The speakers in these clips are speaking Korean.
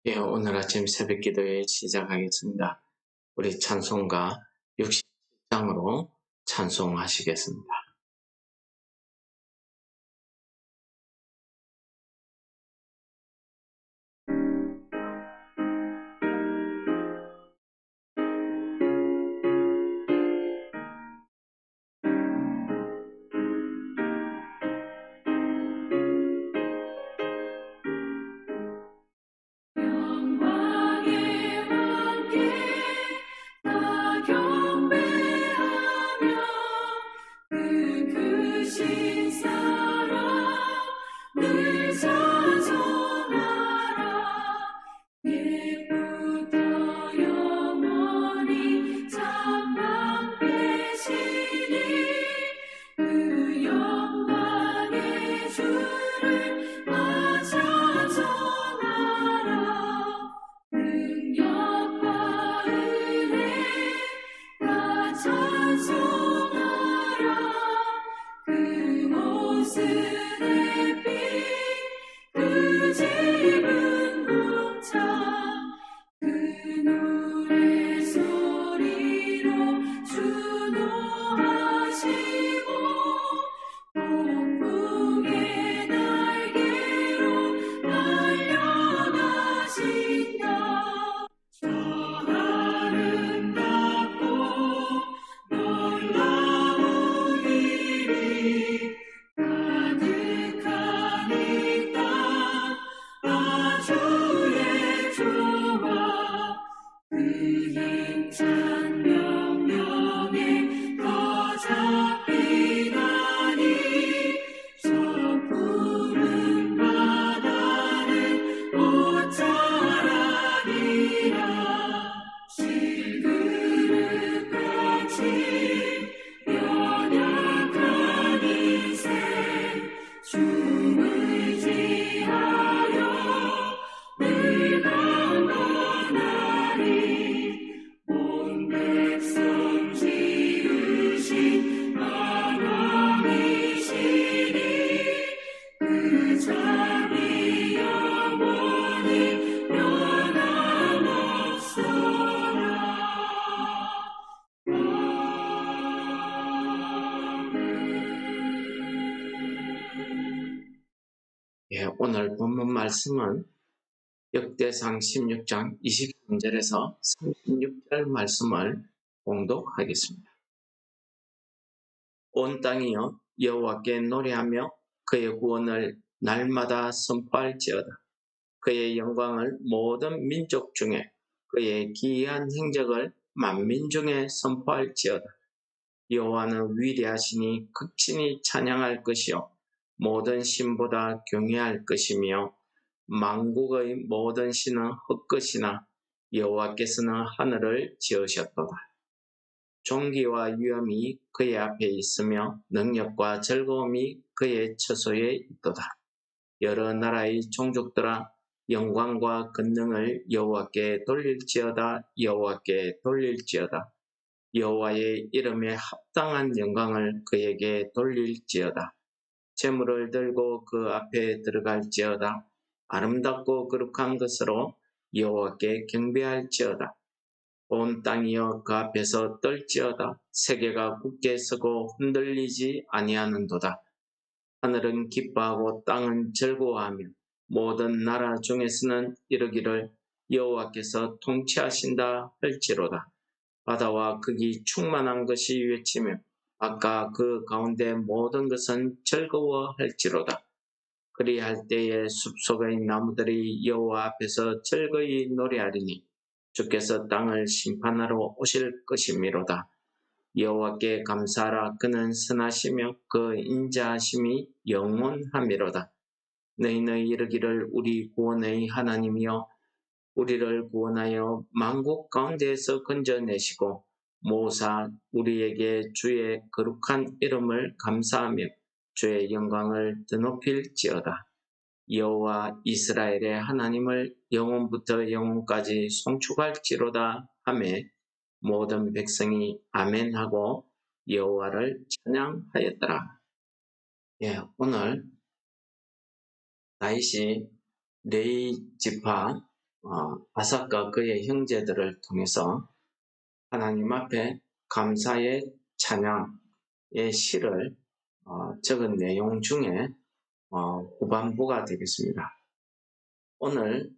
예, 오늘 아침 새벽 기도회 시작하겠습니다. 우리 찬송가 67장으로 찬송하시겠습니다. 영광의 왕께 다 경배하며 그 크신 사랑 늘 찬송하라. 옛부터 영원히 창강되시니 그 영광의 주를 다 찬송하라. 능력과 은혜 다 찬송하라. 그 모습의 빛 그 집은 궁창 그 노래 소리로 주노하시고 폭풍의 날개로 달려가신다. 저 아름답고 놀라운 일이 가득한 이 땅 아주의 조화 그 힘찬 명령에 더 잡히나니 저 푸른 바다는 곧 자라리라. 실그릇같이 연약한 인생 주 의지하여 늘 강건하리. 온 백성 지으신 하나님이시니 그 자비 영원히 변함없소라. 예, 오늘 본문 말씀은 역대상 16장 23절에서 36절 말씀을 봉독하겠습니다. 온 땅이여 여호와께 노래하며 그의 구원을 날마다 선포할지어다. 그의 영광을 모든 민족 중에 그의 기이한 행적을 만민 중에 선포할지어다. 여호와는 위대하시니 극진히 찬양할 것이요 모든 신보다 경외할 것이며 만국의 모든 신은 헛것이나 여호와께서는 하늘을 지으셨도다. 존귀와 위엄이 그의 앞에 있으며 능력과 즐거움이 그의 처소에 있도다. 여러 나라의 종족들아 영광과 권능을 여호와께 돌릴지어다. 여호와께 돌릴지어다. 여호와의 이름에 합당한 영광을 그에게 돌릴지어다. 재물을 들고 그 앞에 들어갈지어다. 아름답고 거룩한 것으로 여호와께 경배할지어다. 온 땅이여 그 앞에서 떨지어다. 세계가 굳게 서고 흔들리지 아니하는도다. 하늘은 기뻐하고 땅은 즐거워하며 모든 나라 중에서는 이르기를 여호와께서 통치하신다 할지로다. 바다와 극이 충만한 것이 외치며 바깥 그 가운데 모든 것은 즐거워할지로다. 그리할 때에 숲속의 나무들이 여호와 앞에서 즐거이 노래하리니 주께서 땅을 심판하러 오실 것이미로다. 여호와께 감사하라. 그는 선하시며 그 인자하심이 영원하미로다. 너희는 이르기를 우리 구원의 하나님이여 우리를 구원하여 만국 가운데에서 건져내시고 모사 우리에게 주의 거룩한 이름을 감사하며 주의 영광을 드높일지어다. 여호와 이스라엘의 하나님을 영원부터 영원까지 송축할지로다 하매 모든 백성이 아멘하고 여호와를 찬양하였더라. 예, 오늘 다윗이 레위 지파 아삭과 그의 형제들을 통해서 하나님 앞에 감사의 찬양의 시를 적은 내용 중에 후반부가 되겠습니다. 오늘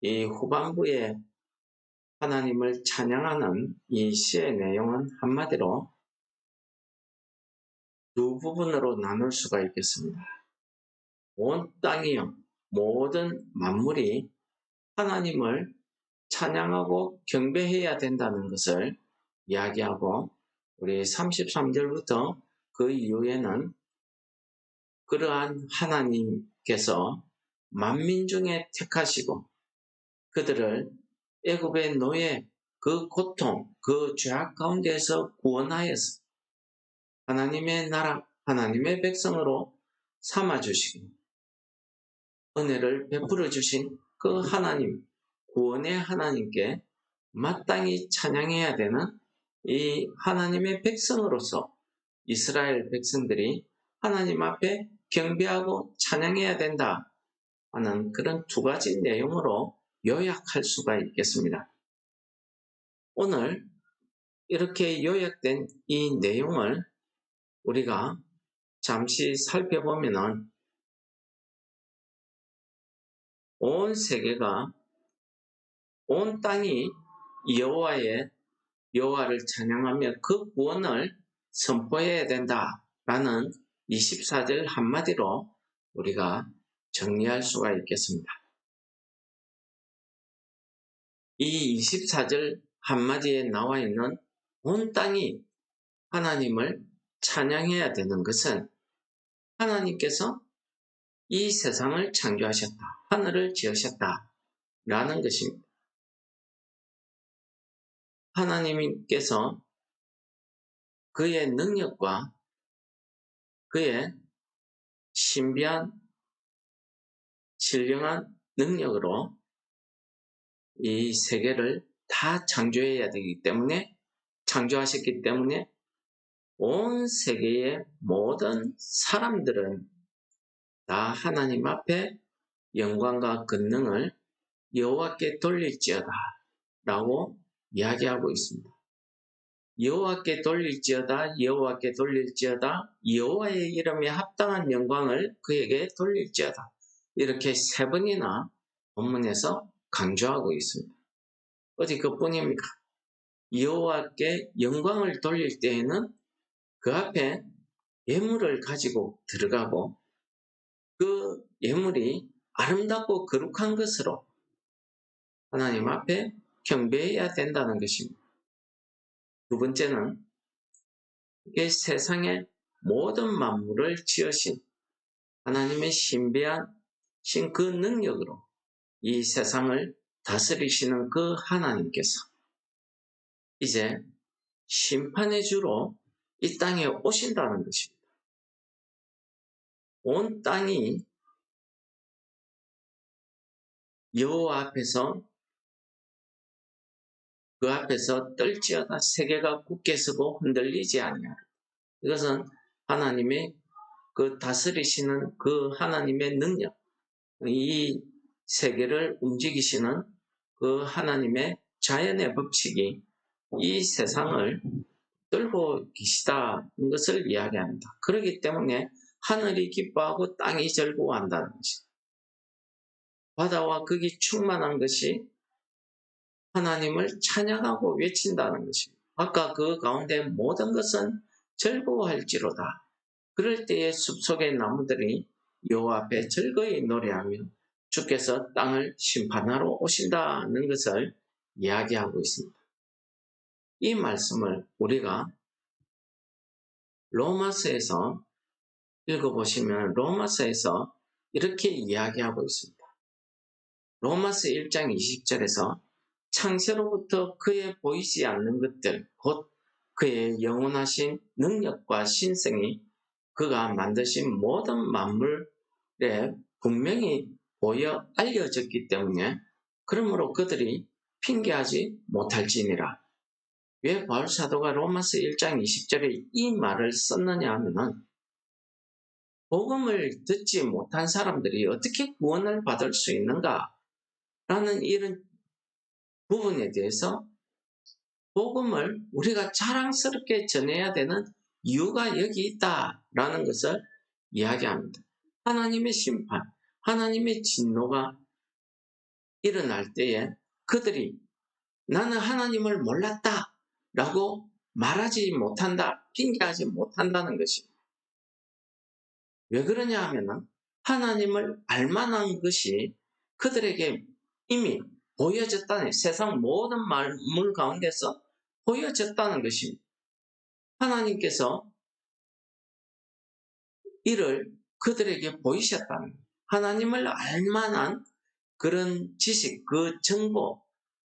이 후반부에 하나님을 찬양하는 이 시의 내용은 한마디로 두 부분으로 나눌 수가 있겠습니다. 온 땅이요, 모든 만물이 하나님을 찬양하고 경배해야 된다는 것을 이야기하고, 우리 33절부터 그 이후에는 그러한 하나님께서 만민 중에 택하시고 그들을 애굽의 노예, 그 고통, 그 죄악 가운데에서 구원하여서 하나님의 나라, 하나님의 백성으로 삼아주시고 은혜를 베풀어 주신 그 하나님, 구원의 하나님께 마땅히 찬양해야 되는 이 하나님의 백성으로서 이스라엘 백성들이 하나님 앞에 경배하고 찬양해야 된다 하는 그런 두 가지 내용으로 요약할 수가 있겠습니다. 오늘 이렇게 요약된 이 내용을 우리가 잠시 살펴보면은 온 세계가, 온 땅이 여호와를 찬양하며 그 구원을 선포해야 된다라는 24절 한마디로 우리가 정리할 수가 있겠습니다. 이 24절 한마디에 나와 있는 온 땅이 하나님을 찬양해야 되는 것은 하나님께서 이 세상을 창조하셨다, 하늘을 지으셨다 라는 것입니다. 하나님께서 그의 능력과 그의 신비한 신령한 능력으로 이 세계를 다 창조하셨기 때문에 온 세계의 모든 사람들은 다 하나님 앞에 영광과 권능을 여호와께 돌릴지어다 라고 이야기하고 있습니다. 여호와께 돌릴지어다, 여호와께 돌릴지어다, 여호와의 이름에 합당한 영광을 그에게 돌릴지어다, 이렇게 세 번이나 본문에서 강조하고 있습니다. 어디 그뿐입니까? 여호와께 영광을 돌릴 때에는 그 앞에 예물을 가지고 들어가고 그 예물이 아름답고 거룩한 것으로 하나님 앞에 경배해야 된다는 것입니다. 두 번째는 이 세상의 모든 만물을 지으신 하나님의 신비한 그 능력으로 이 세상을 다스리시는 그 하나님께서 이제 심판의 주로 이 땅에 오신다는 것입니다. 온 땅이 여호와 앞에서 그 앞에서 떨지어다 세계가 굳게 서고 흔들리지 아니하라. 이것은 하나님의 그 다스리시는 그 하나님의 능력, 이 세계를 움직이시는 그 하나님의 자연의 법칙이 이 세상을 끌고 계시다는 것을 이야기합니다. 그렇기 때문에 하늘이 기뻐하고 땅이 즐거워한다는 것입니다. 바다와 극이 충만한 것이 하나님을 찬양하고 외친다는 것입니다. 아까 그 가운데 모든 것은 즐거워할지로다. 그럴 때에 숲속의 나무들이 여호와 앞에 즐거이 노래하며 주께서 땅을 심판하러 오신다는 것을 이야기하고 있습니다. 이 말씀을 우리가 로마서에서 읽어보시면 로마서에서 이렇게 이야기하고 있습니다. 로마서 1장 20절에서 창세로부터 그의 보이지 않는 것들, 곧 그의 영원하신 능력과 신성이 그가 만드신 모든 만물에 분명히 보여 알려졌기 때문에 그러므로 그들이 핑계하지 못할지니라. 왜 바울 사도가 로마서 1장 20절에 이 말을 썼느냐 하면은 복음을 듣지 못한 사람들이 어떻게 구원을 받을 수 있는가? 라는 이런 부분에 대해서 복음을 우리가 자랑스럽게 전해야 되는 이유가 여기 있다라는 것을 이야기합니다. 하나님의 심판, 하나님의 진노가 일어날 때에 그들이 나는 하나님을 몰랐다 라고 말하지 못한다, 핑계하지 못한다는 것입니다. 왜 그러냐 하면은 하나님을 알만한 것이 그들에게 이미 보여졌다는, 세상 모든 만물 가운데서 보여졌다는 것입니다. 하나님께서 이를 그들에게 보이셨다는 거예요. 하나님을 알만한 그런 지식, 그 정보,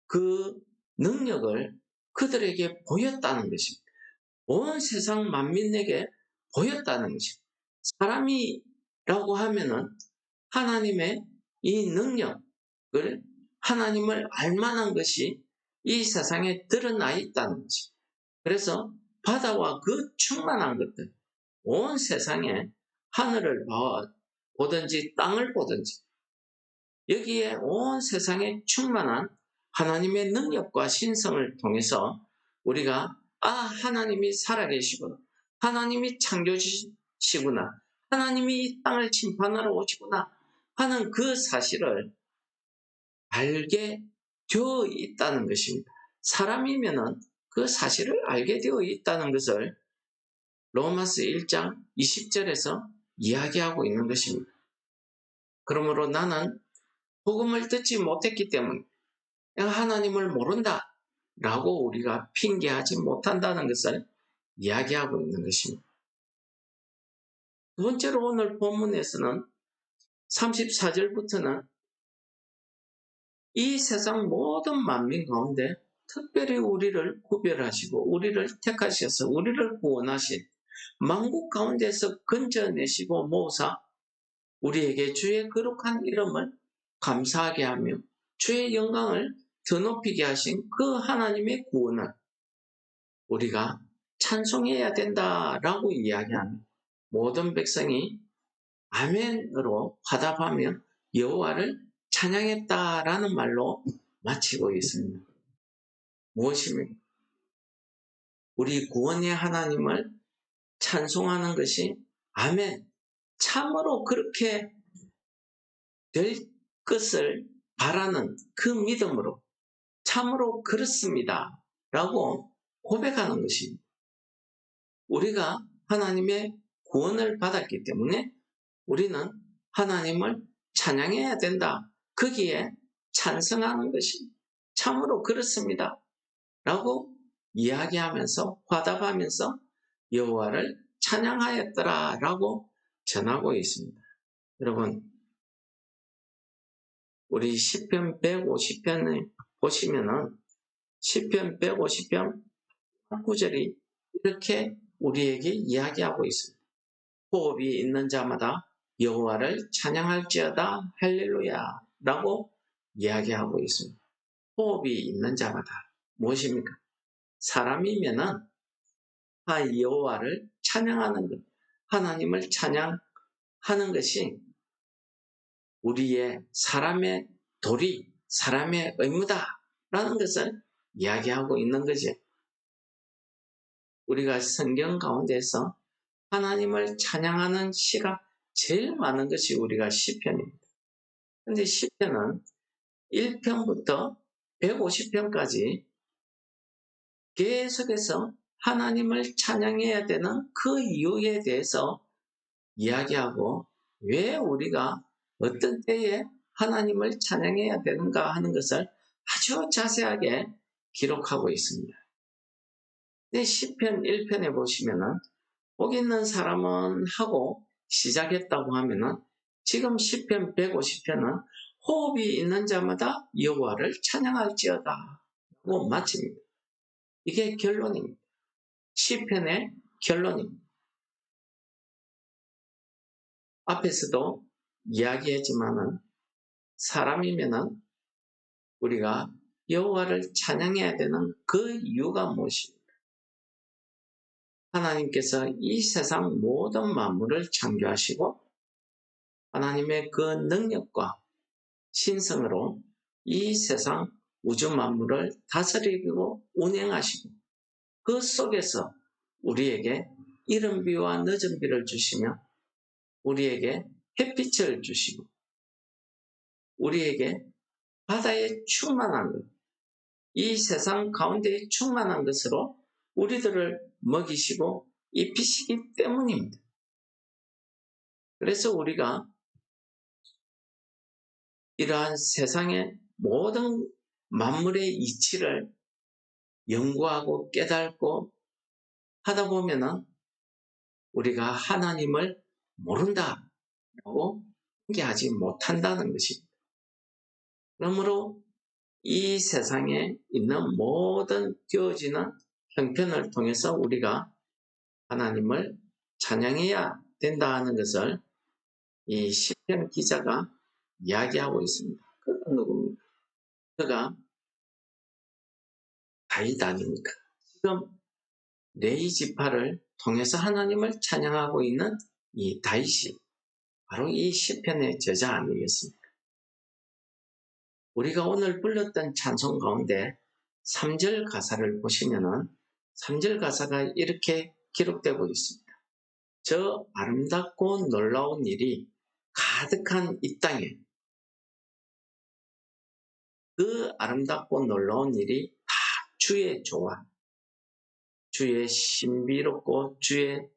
그 능력을 그들에게 보였다는 것입니다. 온 세상 만민에게 보였다는 것입니다. 사람이라고 하면은 하나님의 이 능력을, 하나님을 알만한 것이 이 세상에 드러나 있다는 것입니다. 그래서 바다와 그 충만한 것들, 온 세상에 하늘을 보든지 땅을 보든지 여기에 온 세상에 충만한 하나님의 능력과 신성을 통해서 우리가 하나님이 살아계시구나, 하나님이 창조주시구나, 하나님이 이 땅을 심판하러 오시구나 하는 그 사실을 알게 되어 있다는 것입니다. 사람이면은 그 사실을 알게 되어 있다는 것을 로마서 1장 20절에서 이야기하고 있는 것입니다. 그러므로 나는 복음을 듣지 못했기 때문에 하나님을 모른다 라고 우리가 핑계하지 못한다는 것을 이야기하고 있는 것입니다. 두 번째로 오늘 본문에서는 34절부터는 이 세상 모든 만민 가운데 특별히 우리를 구별하시고 우리를 택하셔서 우리를 구원하신, 만국 가운데서 건져내시고 모으사 우리에게 주의 거룩한 이름을 감사하게 하며 주의 영광을 더 높이게 하신 그 하나님의 구원을 우리가 찬송해야 된다라고 이야기하며 모든 백성이 아멘으로 화답하며 여호와를 찬양했다라는 말로 마치고 있습니다. 무엇입니까? 우리 구원의 하나님을 찬송하는 것이 아멘, 참으로 그렇게 될 것을 바라는 그 믿음으로 참으로 그렇습니다 라고 고백하는 것입니다. 우리가 하나님의 구원을 받았기 때문에 우리는 하나님을 찬양해야 된다, 거기에 찬성하는 것이 참으로 그렇습니다 라고 이야기하면서 화답하면서 여호와를 찬양하였더라 라고 전하고 있습니다. 여러분, 우리 시편 150편을 보시면은 시편 150편 9절이 이렇게 우리에게 이야기하고 있습니다. 호흡이 있는 자마다 여호와를 찬양할지어다 할렐루야 라고 이야기하고 있습니다. 호흡이 있는 자마다 무엇입니까? 사람이면은 여호와를 찬양하는 것, 하나님을 찬양하는 것이 우리의 사람의 도리, 사람의 의무다라는 것을 이야기하고 있는 거죠. 우리가 성경 가운데서 하나님을 찬양하는 시가 제일 많은 것이 우리가 시편입니다. 그런데 시편은 1편부터 150편까지 계속해서 하나님을 찬양해야 되는 그 이유에 대해서 이야기하고 왜 우리가 어떤 때에 하나님을 찬양해야 되는가 하는 것을 아주 자세하게 기록하고 있습니다. 네, 시편 1편에 보시면은 복 있는 사람은 하고 시작했다고 하면은 지금 시편 150편은 호흡이 있는 자마다 여호와를 찬양할지어다 하고 마칩니다. 이게 결론입니다. 시편의 결론입니다. 앞에서도 이야기했지만은 사람이면은 우리가 여호와를 찬양해야 되는 그 이유가 무엇입니까? 하나님께서 이 세상 모든 만물을 창조하시고 하나님의 그 능력과 신성으로 이 세상 우주 만물을 다스리고 운행하시고 그 속에서 우리에게 이른 비와 늦은 비를 주시며 우리에게 햇빛을 주시고 우리에게 바다에 충만한 것, 이 세상 가운데에 충만한 것으로 우리들을 먹이시고 입히시기 때문입니다. 그래서 우리가 이러한 세상의 모든 만물의 이치를 연구하고 깨닫고 하다 보면은 우리가 하나님을 모른다라고 얘기하지 못한다는 것입니다. 그러므로 이 세상에 있는 모든 되어지는 형편을 통해서 우리가 하나님을 찬양해야 된다는 것을 이 시편 기자가 이야기하고 있습니다. 그가 누굽니까? 그가 다윗 아닙니까? 지금 레위 지파를 통해서 하나님을 찬양하고 있는 이 다윗이 바로 이 시편의 저자 아니겠습니까? 우리가 오늘 불렀던 찬송 가운데 3절 가사를 보시면은 3절 가사가 이렇게 기록되고 있습니다. 저 아름답고 놀라운 일이 가득한 이 땅에 그 아름답고 놀라운 일이 다 주의 조화, 주의 신비롭고 주의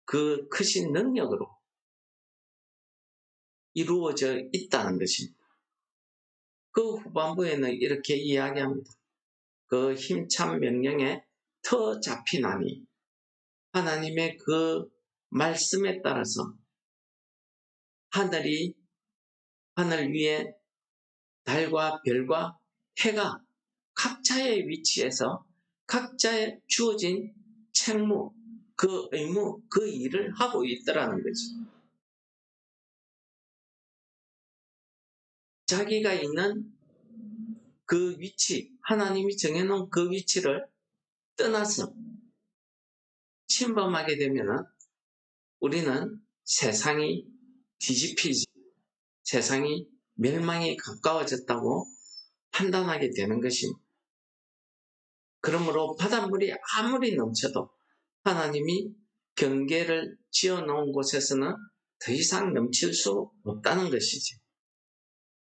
그 크신 능력으로 이루어져 있다는 것입니다. 그 후반부에는 이렇게 이야기합니다. 그 힘찬 명령에 터 잡히나니 하나님의 그 말씀에 따라서 하늘 위에 달과 별과 해가 각자의 위치에서 각자의 주어진 책무, 그 의무, 그 일을 하고 있더라는 거지. 자기가 있는 그 위치, 하나님이 정해놓은 그 위치를 떠나서 침범하게 되면은 우리는 세상이 뒤집히지, 세상이 멸망에 가까워졌다고 판단하게 되는 것입니다. 그러므로 바닷물이 아무리 넘쳐도 하나님이 경계를 지어놓은 곳에서는 더 이상 넘칠 수 없다는 것이지.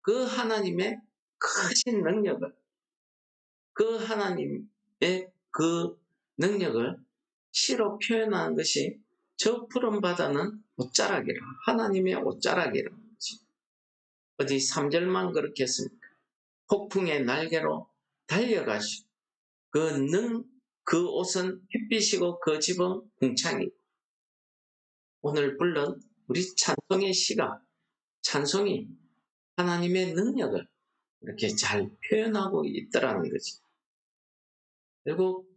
그 하나님의 크신 능력을, 그 하나님의 그 능력을 시로 표현하는 것이 저 푸른 바다는 옷자락이라, 하나님의 옷자락이라. 어디 3절만 그렇게 했습니까? 폭풍의 날개로 달려가시고 그 옷은 햇빛이고 그 집은 궁창이고. 오늘 불른 우리 찬송의 시가, 찬송이 하나님의 능력을 이렇게 잘 표현하고 있더라는 거지. 결국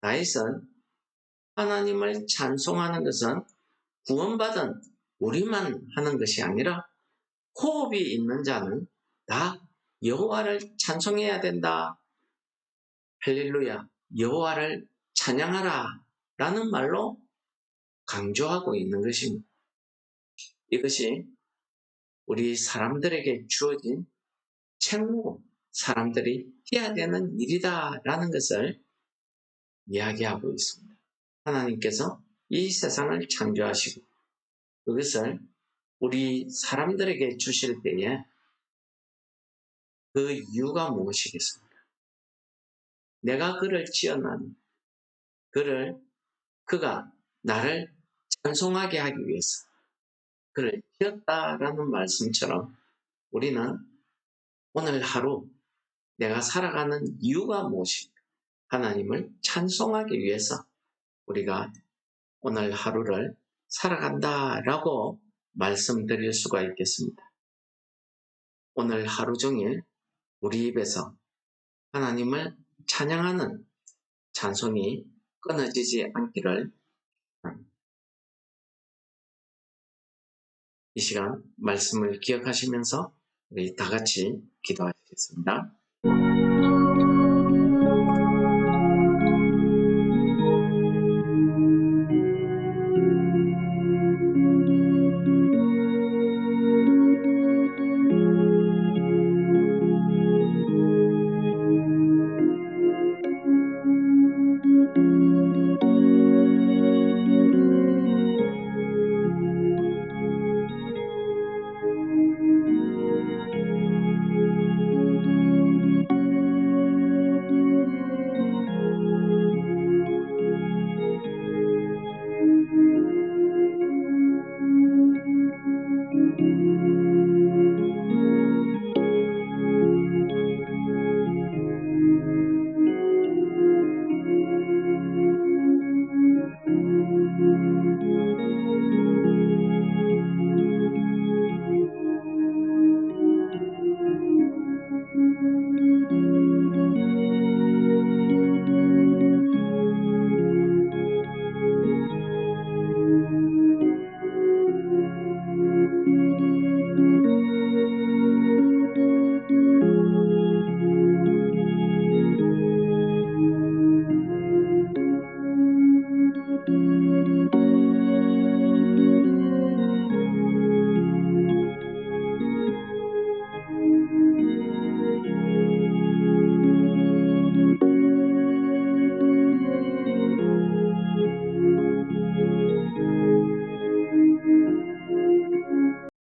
다윗은 하나님을 찬송하는 것은 구원받은 우리만 하는 것이 아니라 호흡이 있는 자는 다 여호와를 찬송해야 된다. 할렐루야, 여호와를 찬양하라 라는 말로 강조하고 있는 것입니다. 이것이 우리 사람들에게 주어진 책무, 사람들이 해야 되는 일이다라는 것을 이야기하고 있습니다. 하나님께서 이 세상을 창조하시고 그것을 우리 사람들에게 주실 때에 그 이유가 무엇이겠습니까? 내가 그를 지었나니 그가 나를 찬송하게 하기 위해서 그를 지었다라는 말씀처럼 우리는 오늘 하루 내가 살아가는 이유가 무엇입니까? 하나님을 찬송하기 위해서 우리가 오늘 하루를 살아간다라고 말씀드릴 수가 있겠습니다. 오늘 하루 종일 우리 입에서 하나님을 찬양하는 찬송이 끊어지지 않기를 이 시간 말씀을 기억하시면서 우리 다 같이 기도하시겠습니다.